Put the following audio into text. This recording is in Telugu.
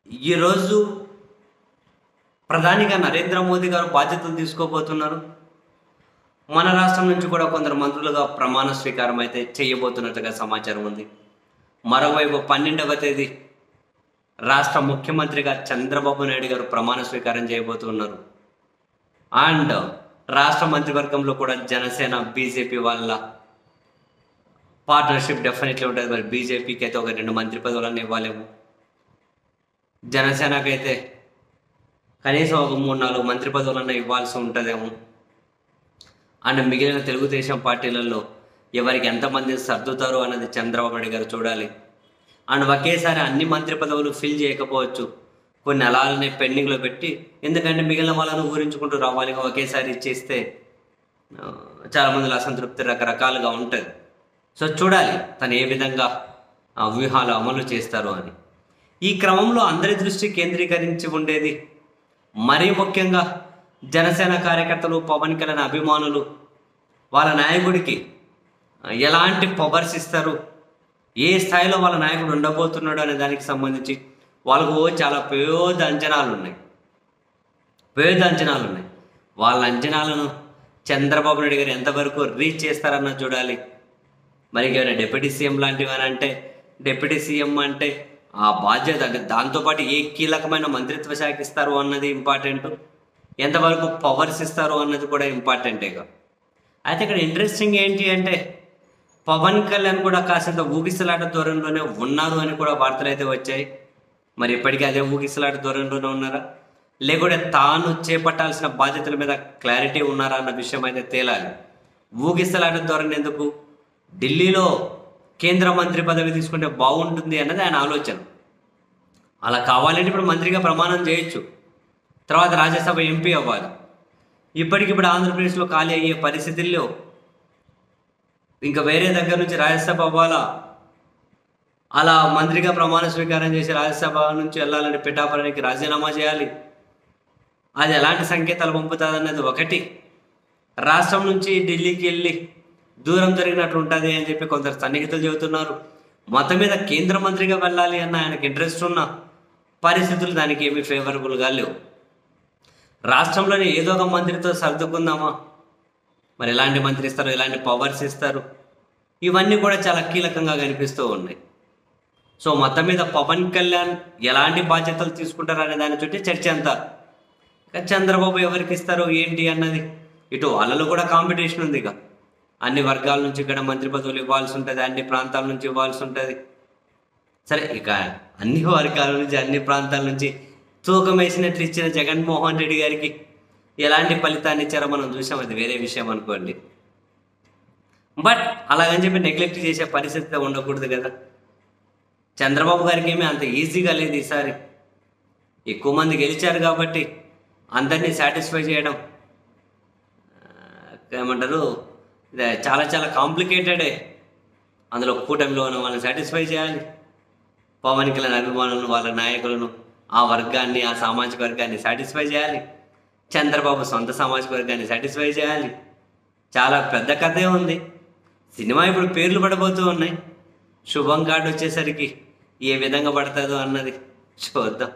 ఈరోజు ప్రధానిగా నరేంద్ర మోదీ గారు బాధ్యతలు తీసుకోబోతున్నారు. మన రాష్ట్రం నుంచి కూడా కొందరు మంత్రులుగా ప్రమాణ స్వీకారం అయితే చేయబోతున్నట్టుగా సమాచారం ఉంది. మరోవైపు 12వ తేదీ రాష్ట్ర ముఖ్యమంత్రిగా చంద్రబాబు నాయుడు గారు ప్రమాణ స్వీకారం చేయబోతున్నారు. అండ్ రాష్ట్ర మంత్రివర్గంలో కూడా జనసేన బీజేపీ వాళ్ళ పార్ట్నర్షిప్ డెఫినెట్లీ ఉంటుంది. మరి బీజేపీకి అయితే ఒక 2 మంత్రి పదవులను ఇవ్వాలేమో, జనసేనకైతే కనీసం ఒక 3-4 మంత్రి పదవులన్నా ఇవ్వాల్సి ఉంటుందేమో. అండ్ మిగిలిన తెలుగుదేశం పార్టీలలో ఎవరికి ఎంతమంది సర్దుతారు అన్నది చంద్రబాబు నాయుడు గారు చూడాలి. అండ్ ఒకేసారి అన్ని మంత్రి పదవులు ఫిల్ చేయకపోవచ్చు, కొన్ని అలానే పెండింగ్లో పెట్టి, ఎందుకంటే మిగిలిన వాళ్ళను ఊరించుకుంటూ రావాలి. ఒకేసారి ఇచ్చేస్తే చాలామందిలో అసంతృప్తి రకరకాలుగా ఉంటుంది. సో చూడాలి తను ఏ విధంగా వ్యూహాలు అమలు చేస్తారు అని. ఈ క్రమంలో అందరి దృష్టి కేంద్రీకరించి ఉండేది మరీ ముఖ్యంగా జనసేన కార్యకర్తలు, పవన్ కళ్యాణ్ అభిమానులు వాళ్ళ నాయకుడికి ఎలాంటి పవర్స్ ఇస్తారు, ఏ స్థాయిలో వాళ్ళ నాయకుడు ఉండబోతున్నాడు అనే దానికి సంబంధించి వాళ్ళకు చాలా పెద్ద అంచనాలు ఉన్నాయి. వాళ్ళ అంచనాలను చంద్రబాబు నాయుడు గారు ఎంతవరకు రీచ్ చేస్తారన్న చూడాలి. మరి ఏమైనా డిప్యూటీ సీఎం లాంటివి అని అంటే, డిప్యూటీ సీఎం అంటే ఆ బాధ్యత, అంటే దాంతోపాటు ఏ కీలకమైన మంత్రిత్వ శాఖ ఇస్తారు అన్నది ఇంపార్టెంట్, ఎంతవరకు పవర్స్ ఇస్తారు అన్నది కూడా ఇంపార్టెంటేగా. అయితే ఇక్కడ ఇంట్రెస్టింగ్ ఏంటి అంటే, పవన్ కళ్యాణ్ కూడా కాసింత ఊగిసలాట ధోరణిలోనే ఉన్నారు అని కూడా వార్తలు అయితే వచ్చాయి. మరి ఇప్పటికీ అదే ఊగిసలాట ధోరణిలోనే ఉన్నారా, లేకుంటే తాను చేపట్టాల్సిన బాధ్యతల మీద క్లారిటీ ఉన్నారా అన్న విషయం అయితే తేలాలి. ఊగిసలాట ధోరణి ఎందుకు, ఢిల్లీలో కేంద్ర మంత్రి పదవి తీసుకుంటే బాగుంటుంది అన్నది ఆయన ఆలోచన. అలా కావాలంటే ఇప్పుడు మంత్రిగా ప్రమాణం చేయొచ్చు, తర్వాత రాజ్యసభ ఎంపీ అవ్వాలి. ఇప్పటికిప్పుడు ఆంధ్రప్రదేశ్లో ఖాళీ అయ్యే పరిస్థితుల్లో ఇంకా వేరే దగ్గర నుంచి రాజ్యసభ అవ్వాలా, అలా మంత్రిగా ప్రమాణ స్వీకారం చేసి రాజ్యసభ నుంచి వెళ్ళాలని పిఠాపురానికి రాజీనామా చేయాలి. అది ఎలాంటి సంకేతాలు పంపుతుంది అన్నది ఒకటి. రాష్ట్రం నుంచి ఢిల్లీకి వెళ్ళి దూరం జరిగినట్లు ఉంటుంది అని చెప్పి కొందరు సన్నిహితులు చెబుతున్నారు. మొత్తం మీద కేంద్ర మంత్రిగా వెళ్ళాలి అన్న ఆయనకి ఇంట్రెస్ట్ ఉన్న పరిస్థితులు దానికి ఏమీ ఫేవరబుల్గా లేవు. రాష్ట్రంలోనే ఏదో ఒక మంత్రితో సర్దుకుందామా, మరి ఎలాంటి మంత్రి ఇస్తారు, ఎలాంటి పవర్స్ ఇస్తారు, ఇవన్నీ కూడా చాలా కీలకంగా కనిపిస్తూ ఉన్నాయి. సో మొత్తం మీద పవన్ కళ్యాణ్ ఎలాంటి బాధ్యతలు తీసుకుంటారు అనే దాని చుట్టూ చర్చ అంతా. ఇక చంద్రబాబు ఎవరికి ఇస్తారు ఏంటి అన్నది, ఇటు వాళ్ళలో కూడా కాంపిటీషన్ ఉంది. ఇక అన్ని వర్గాల నుంచి ఇక్కడ మంత్రి పదవులు ఇవ్వాల్సి ఉంటుంది, అన్ని ప్రాంతాల నుంచి ఇవ్వాల్సి ఉంటుంది. సరే, ఇక అన్ని వర్గాల నుంచి, అన్ని ప్రాంతాల నుంచి తూకం వేసినట్లు ఇచ్చిన జగన్మోహన్ రెడ్డి గారికి ఎలాంటి ఫలితాన్ని ఇచ్చారో మనం చూసాం, అది వేరే విషయం అనుకోండి. బట్ అలాగని చెప్పి నెగ్లెక్ట్ చేసే పరిస్థితి ఉండకూడదు కదా. చంద్రబాబు గారికి ఏమీ అంత ఈజీగా లేదు. ఈసారి ఎక్కువ మంది గెలిచారు కాబట్టి అందరినీ సాటిస్ఫై చేయడం ఏమంటారు, చాలా చాలా కాంప్లికేటెడే. అందులో కూటమిలో ఉన్న వాళ్ళని సాటిస్ఫై చేయాలి, పవన్ కళ్యాణ్ అభిమానులను, వాళ్ళ నాయకులను, ఆ వర్గాన్ని, ఆ సామాజిక వర్గాన్ని సాటిస్ఫై చేయాలి, చంద్రబాబు సొంత సామాజిక వర్గాన్ని సాటిస్ఫై చేయాలి. చాలా పెద్ద కథే ఉంది. సినిమా ఇప్పుడు పేర్లు పడబోతూ ఉన్నాయి. శుభం కార్డు వచ్చేసరికి ఏ విధంగా పడుతుందో అన్నది చూద్దాం.